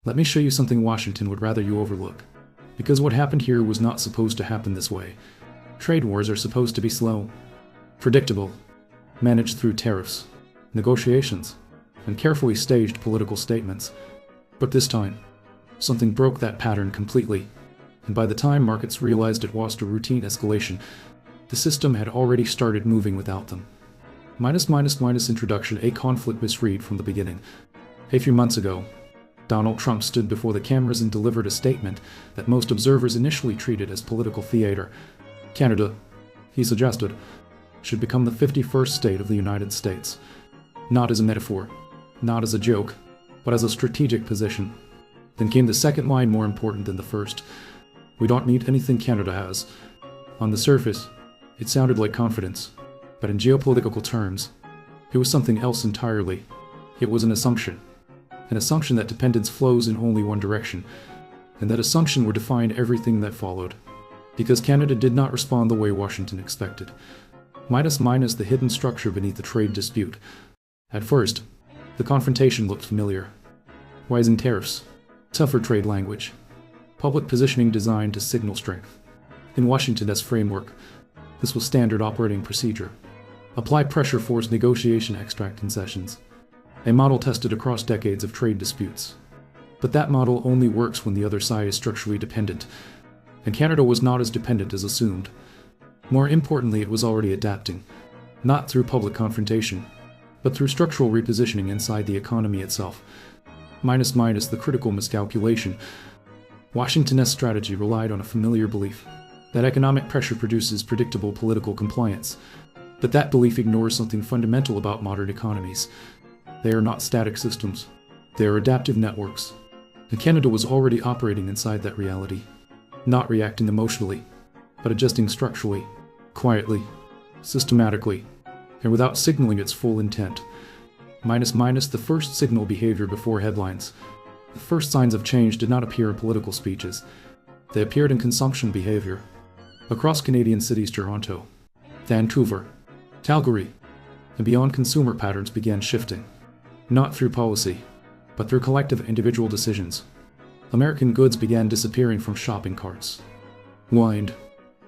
Let me show you something Washington would rather you overlook. Because what happened here was not supposed to happen this way. Trade wars are supposed to be slow, predictable, managed through tariffs, negotiations, and carefully staged political statements. But this time, something broke that pattern completely, and by the time markets realized it was a routine escalation, the system had already started moving without them. Introduction. A conflict misread from the beginning. A few months ago, Donald Trump stood before the cameras and delivered a statement that most observers initially treated as political theater. Canada, he suggested, should become the 51st state of the United States. Not as a metaphor, not as a joke, but as a strategic position. Then came the second line, more important than the first. We don't need anything Canada has. On the surface, it sounded like confidence, but in geopolitical terms, it was something else entirely. It was an assumption that dependence flows in only one direction, and that assumption would define everything that followed. Because Canada did not respond the way Washington expected. The hidden structure beneath the trade dispute. At first, the confrontation looked familiar. Rising tariffs, tougher trade language, public positioning designed to signal strength. In Washington's framework, this was standard operating procedure. Apply pressure, force negotiation, extract concessions. A model tested across decades of trade disputes. But that model only works when the other side is structurally dependent, and Canada was not as dependent as assumed. More importantly, it was already adapting, not through public confrontation, but through structural repositioning inside the economy itself. The critical miscalculation. Washington's strategy relied on a familiar belief that economic pressure produces predictable political compliance, but that belief ignores something fundamental about modern economies. They are not static systems. They are adaptive networks. And Canada was already operating inside that reality, not reacting emotionally, but adjusting structurally, quietly, systematically, and without signaling its full intent. The first signal behavior before headlines. The first signs of change did not appear in political speeches. They appeared in consumption behavior. Across Canadian cities, Toronto, Vancouver, Calgary, and beyond, consumer patterns began shifting. Not through policy, but through collective individual decisions. American goods began disappearing from shopping carts. Wine,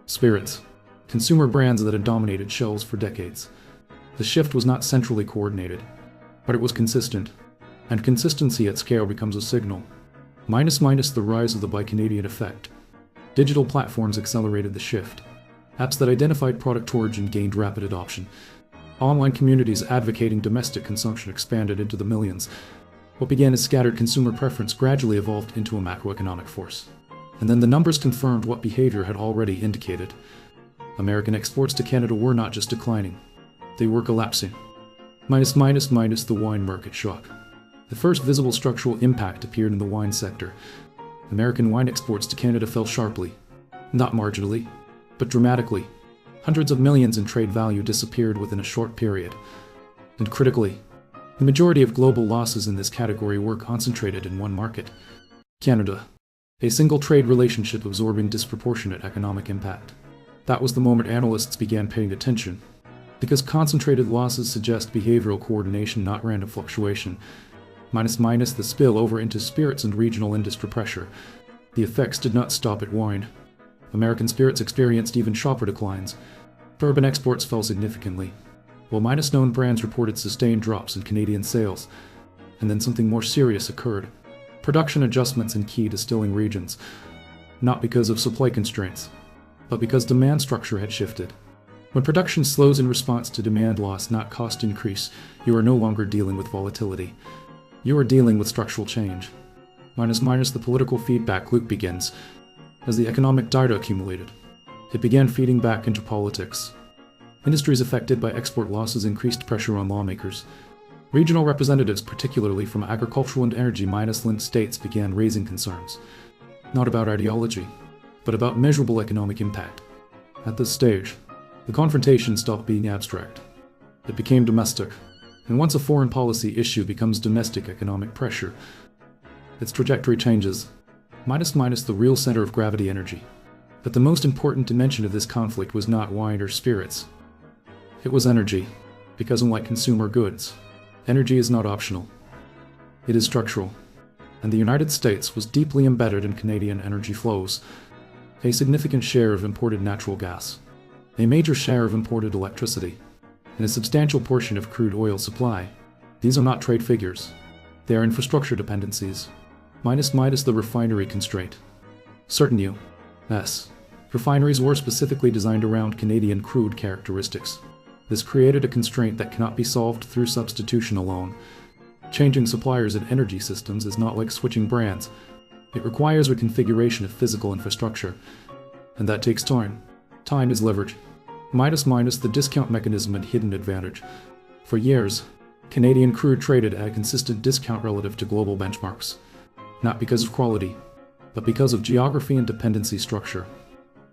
spirits, consumer brands that had dominated shelves for decades. The shift was not centrally coordinated, but it was consistent, and consistency at scale becomes a signal. The rise of the Buy Canadian effect. Digital platforms accelerated the shift. Apps that identified product origin gained rapid adoption. Online communities advocating domestic consumption expanded into the millions. What began as scattered consumer preference gradually evolved into a macroeconomic force. And then the numbers confirmed what behavior had already indicated. American exports to Canada were not just declining, they were collapsing. The wine market shock. The first visible structural impact appeared in the wine sector. American wine exports to Canada fell sharply, not marginally, but dramatically. Hundreds of millions in trade value disappeared within a short period. And critically, the majority of global losses in this category were concentrated in one market, Canada. A single trade relationship absorbing disproportionate economic impact. That was the moment analysts began paying attention, because concentrated losses suggest behavioral coordination, not random fluctuation. The spillover into spirits and regional industry pressure. The effects did not stop at wine. American spirits experienced even sharper declines. Bourbon exports fell significantly, while known brands reported sustained drops in Canadian sales. And then something more serious occurred. Production adjustments in key distilling regions. Not because of supply constraints, but because demand structure had shifted. When production slows in response to demand loss, not cost increase, you are no longer dealing with volatility. You are dealing with structural change. The political feedback loop begins. As the economic data accumulated, it began feeding back into politics. Industries affected by export losses increased pressure on lawmakers. Regional representatives, particularly from agricultural and energy-linked states, began raising concerns. Not about ideology, but about measurable economic impact. At this stage, the confrontation stopped being abstract. It became domestic. And once a foreign policy issue becomes domestic economic pressure, its trajectory changes. The real center of gravity, energy. But the most important dimension of this conflict was not wine or spirits. It was energy, because unlike consumer goods, energy is not optional. It is structural. and the United States was deeply embedded in Canadian energy flows. A significant share of imported natural gas, a major share of imported electricity, and a substantial portion of crude oil supply. These are not trade figures. They are infrastructure dependencies. Minus the refinery constraint. Certain U.S. refineries were specifically designed around Canadian crude characteristics. This created a constraint that cannot be solved through substitution alone. Changing suppliers and energy systems is not like switching brands. It requires reconfiguration of physical infrastructure, and that takes time. Time is leverage. Minus the discount mechanism and hidden advantage. For years, Canadian crude traded at a consistent discount relative to global benchmarks. Not because of quality, but because of geography and dependency structure.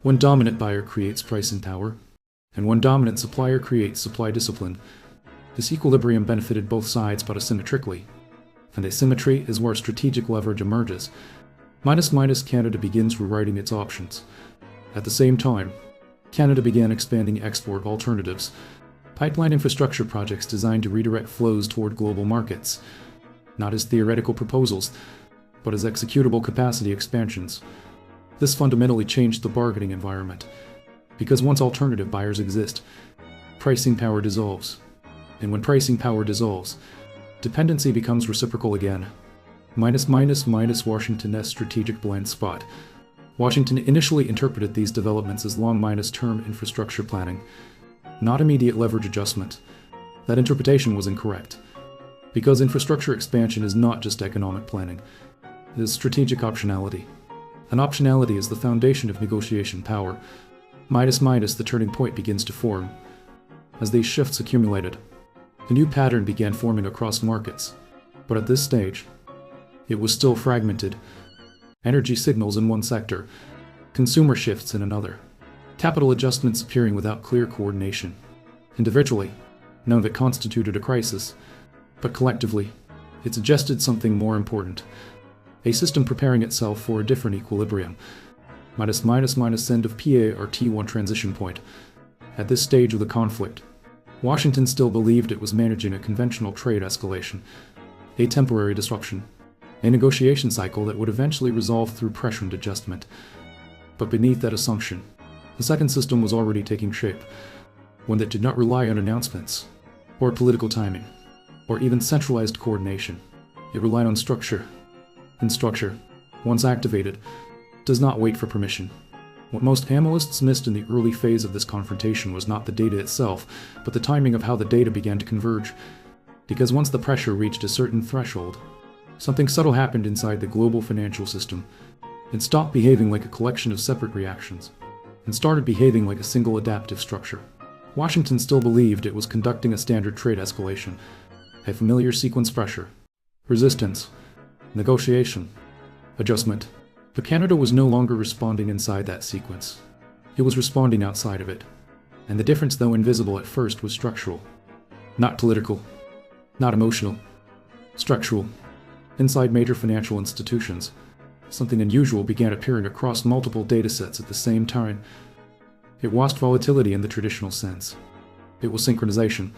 One dominant buyer creates pricing power, and one dominant supplier creates supply discipline. This equilibrium benefited both sides but asymmetrically, and asymmetry is where strategic leverage emerges. Minus Canada begins rewriting its options. At the same time, Canada began expanding export alternatives, pipeline infrastructure projects designed to redirect flows toward global markets, not as theoretical proposals, but as executable capacity expansions. This fundamentally changed the bargaining environment, because once alternative buyers exist, pricing power dissolves. And when pricing power dissolves, dependency becomes reciprocal again. Minus Washington's strategic blind spot. Washington initially interpreted these developments as long-term infrastructure planning, not immediate leverage adjustment. That interpretation was incorrect, because infrastructure expansion is not just economic planning, it is strategic optionality. And optionality is the foundation of negotiation power. Minus the turning point begins to form. As these shifts accumulated, a new pattern began forming across markets. But at this stage, it was still fragmented. Energy signals in one sector, consumer shifts in another, capital adjustments appearing without clear coordination. Individually, none of it constituted a crisis, but collectively, it suggested something more important. A system preparing itself for a different equilibrium. Minus end of PA or T1 transition point. At this stage of the conflict, Washington still believed it was managing a conventional trade escalation, a temporary disruption, a negotiation cycle that would eventually resolve through pressure and adjustment. But beneath that assumption, the second system was already taking shape, one that did not rely on announcements, or political timing, or even centralized coordination. It relied on structure. And structure, once activated, does not wait for permission. What most analysts missed in the early phase of this confrontation was not the data itself, but the timing of how the data began to converge. Because once the pressure reached a certain threshold, something subtle happened inside the global financial system. It stopped behaving like a collection of separate reactions, and started behaving like a single adaptive structure. Washington still believed it was conducting a standard trade escalation, a familiar sequence: pressure, resistance, negotiation, adjustment. But Canada was no longer responding inside that sequence. It was responding outside of it. And the difference, though invisible at first, was structural. Not political. Not emotional. Structural. Inside major financial institutions, something unusual began appearing across multiple datasets at the same time. It wasn't volatility in the traditional sense. It was synchronization.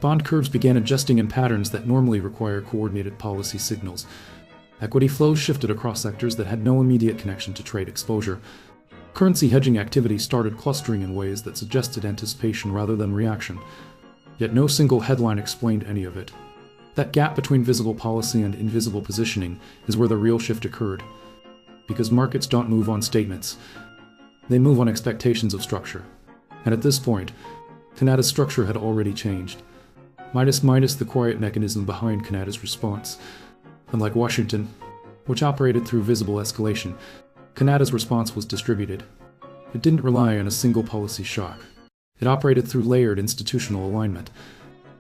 Bond curves began adjusting in patterns that normally require coordinated policy signals. Equity flows shifted across sectors that had no immediate connection to trade exposure. Currency hedging activity started clustering in ways that suggested anticipation rather than reaction. Yet no single headline explained any of it. That gap between visible policy and invisible positioning is where the real shift occurred. Because markets don't move on statements. They move on expectations of structure. And at this point, Canada's structure had already changed. Minus the quiet mechanism behind Canada's response. Unlike Washington, which operated through visible escalation, Canada's response was distributed. It didn't rely on a single policy shock. It operated through layered institutional alignment.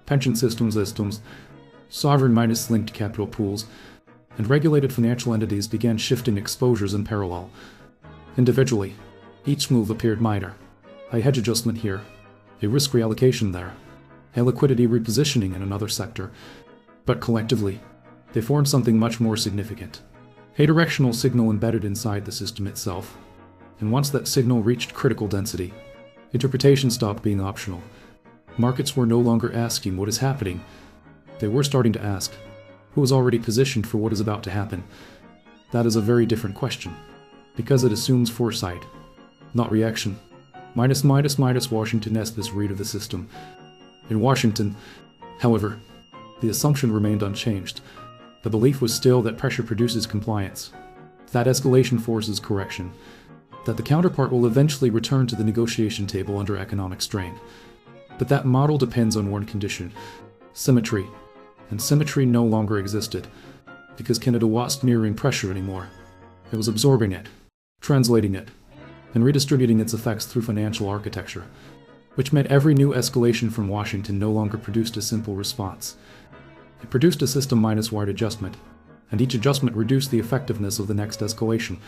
Pension systems, sovereign linked capital pools, and regulated financial entities began shifting exposures in parallel. Individually, each move appeared minor. A hedge adjustment here, a risk reallocation there, a liquidity repositioning in another sector. But collectively, they formed something much more significant. A directional signal embedded inside the system itself. And once that signal reached critical density, interpretation stopped being optional. Markets were no longer asking what is happening. They were starting to ask, who was already positioned for what is about to happen? That is a very different question, because it assumes foresight, not reaction. Washington Estes read of the system. In Washington, however, the assumption remained unchanged. The belief was still that pressure produces compliance, that escalation forces correction, that the counterpart will eventually return to the negotiation table under economic strain. But that model depends on one condition: symmetry. And symmetry no longer existed, because Canada wasn't mirroring pressure anymore. It was absorbing it, translating it, and redistributing its effects through financial architecture, which meant every new escalation from Washington no longer produced a simple response. It produced a system-wide adjustment, and each adjustment reduced the effectiveness of the next escalation,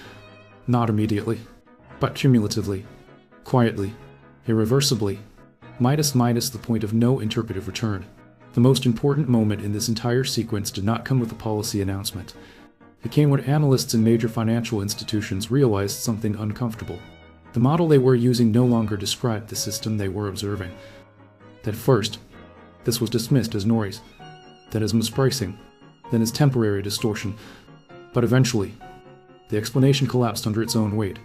not immediately, but cumulatively, quietly, irreversibly, minus the point of no interpretive return. The most important moment in this entire sequence did not come with a policy announcement. It came when analysts in major financial institutions realized something uncomfortable. The model they were using no longer described the system they were observing. At first, this was dismissed as noise, then as mispricing, then as temporary distortion. But eventually, the explanation collapsed under its own weight,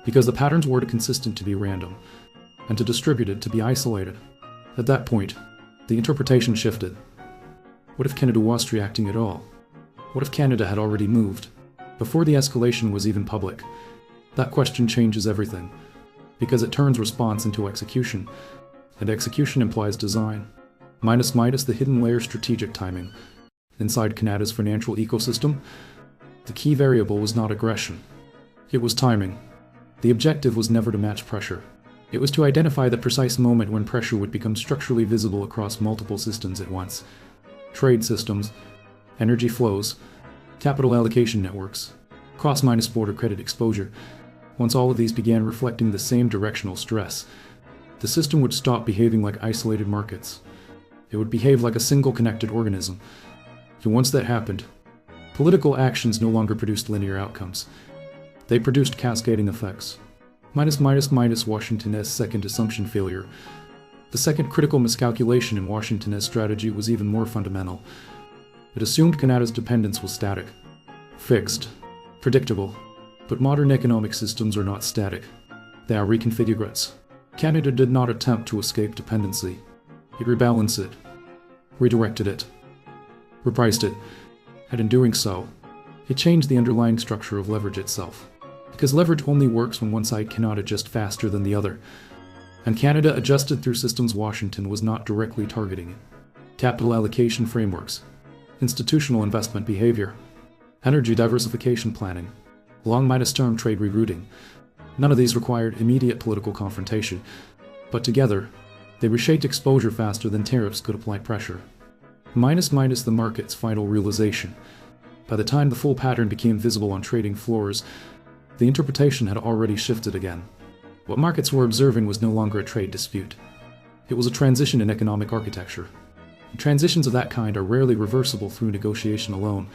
because the patterns were too consistent to be random, and too distributed to be isolated. At that point, the interpretation shifted. What if Canada wasn't reacting at all? What if Canada had already moved, before the escalation was even public? That question changes everything, because it turns response into execution, and execution implies design, minus the hidden layer strategic timing. Inside Canada's financial ecosystem, the key variable was not aggression. It was timing. The objective was never to match pressure. It was to identify the precise moment when pressure would become structurally visible across multiple systems at once. Trade systems, energy flows, capital allocation networks, cross-border credit exposure. Once all of these began reflecting the same directional stress, the system would stop behaving like isolated markets. It would behave like a single connected organism. And once that happened, political actions no longer produced linear outcomes. They produced cascading effects. Minus Washington's second assumption failure. The second critical miscalculation in Washington's strategy was even more fundamental. It assumed Canada's dependence was static, fixed, predictable. But modern economic systems are not static. They are reconfigurates. Canada did not attempt to escape dependency. It rebalanced it, redirected it, repriced it, and in doing so, it changed the underlying structure of leverage itself. Because leverage only works when one side cannot adjust faster than the other. And Canada adjusted through systems Washington was not directly targeting it. Capital allocation frameworks, institutional investment behavior, energy diversification planning, long-term trade rerouting. None of these required immediate political confrontation, but together, they reshaped exposure faster than tariffs could apply pressure. Minus the market's final realization. By the time the full pattern became visible on trading floors, the interpretation had already shifted again. What markets were observing was no longer a trade dispute. It was a transition in economic architecture. And transitions of that kind are rarely reversible through negotiation alone,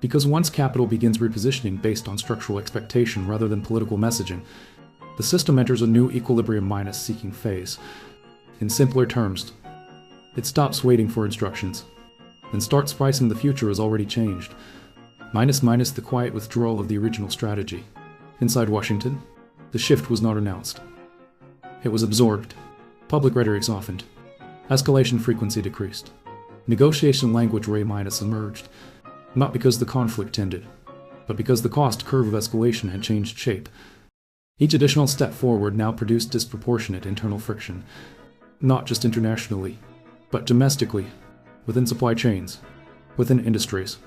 because once capital begins repositioning based on structural expectation rather than political messaging, the system enters a new equilibrium minus seeking phase. In simpler terms, it stops waiting for instructions, and starts pricing the future has already changed. Minus the quiet withdrawal of the original strategy. Inside Washington, the shift was not announced. It was absorbed. Public rhetoric softened. Escalation frequency decreased. Negotiation language emerged. Not because the conflict ended, but because the cost curve of escalation had changed shape. Each additional step forward now produced disproportionate internal friction, not just internationally, but domestically, within supply chains, within industries,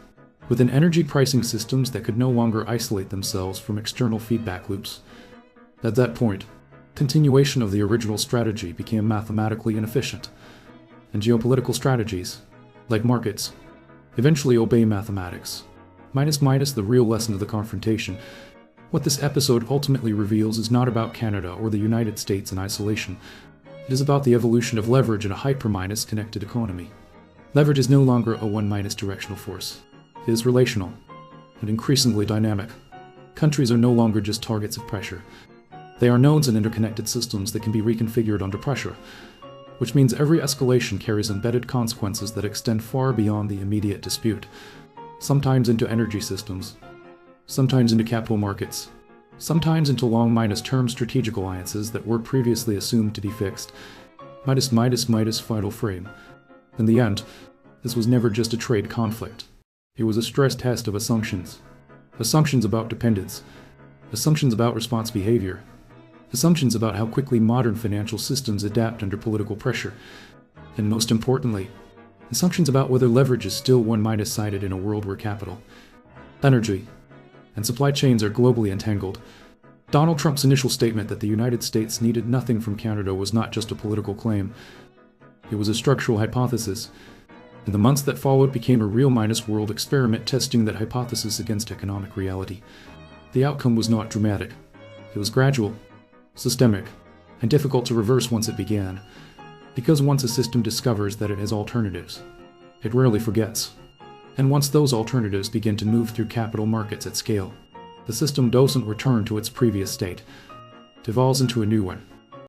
within energy pricing systems that could no longer isolate themselves from external feedback loops. At that point, continuation of the original strategy became mathematically inefficient, and geopolitical strategies, like markets, eventually obey mathematics. Minus the real lesson of the confrontation. What this episode ultimately reveals is not about Canada or the United States in isolation. It is about the evolution of leverage in a hyper-minus connected economy. Leverage is no longer a one-minus directional force. It is relational, and increasingly dynamic. Countries are no longer just targets of pressure. They are nodes in interconnected systems that can be reconfigured under pressure. which means every escalation carries embedded consequences that extend far beyond the immediate dispute, sometimes into energy systems, sometimes into capital markets, sometimes into long-term strategic alliances that were previously assumed to be fixed. Final frame. In the end, this was never just a trade conflict. It was a stress test of assumptions. Assumptions about dependence. Assumptions about response behavior. Assumptions about how quickly modern financial systems adapt under political pressure. And most importantly, assumptions about whether leverage is still one-sided in a world where capital, energy, and supply chains are globally entangled. Donald Trump's initial statement that the United States needed nothing from Canada was not just a political claim. It was a structural hypothesis, and the months that followed became a real-world experiment testing that hypothesis against economic reality. The outcome was not dramatic. It was gradual, systemic, and difficult to reverse once it began, because once a system discovers that it has alternatives, it rarely forgets. And once those alternatives begin to move through capital markets at scale, the system doesn't return to its previous state. It evolves into a new one.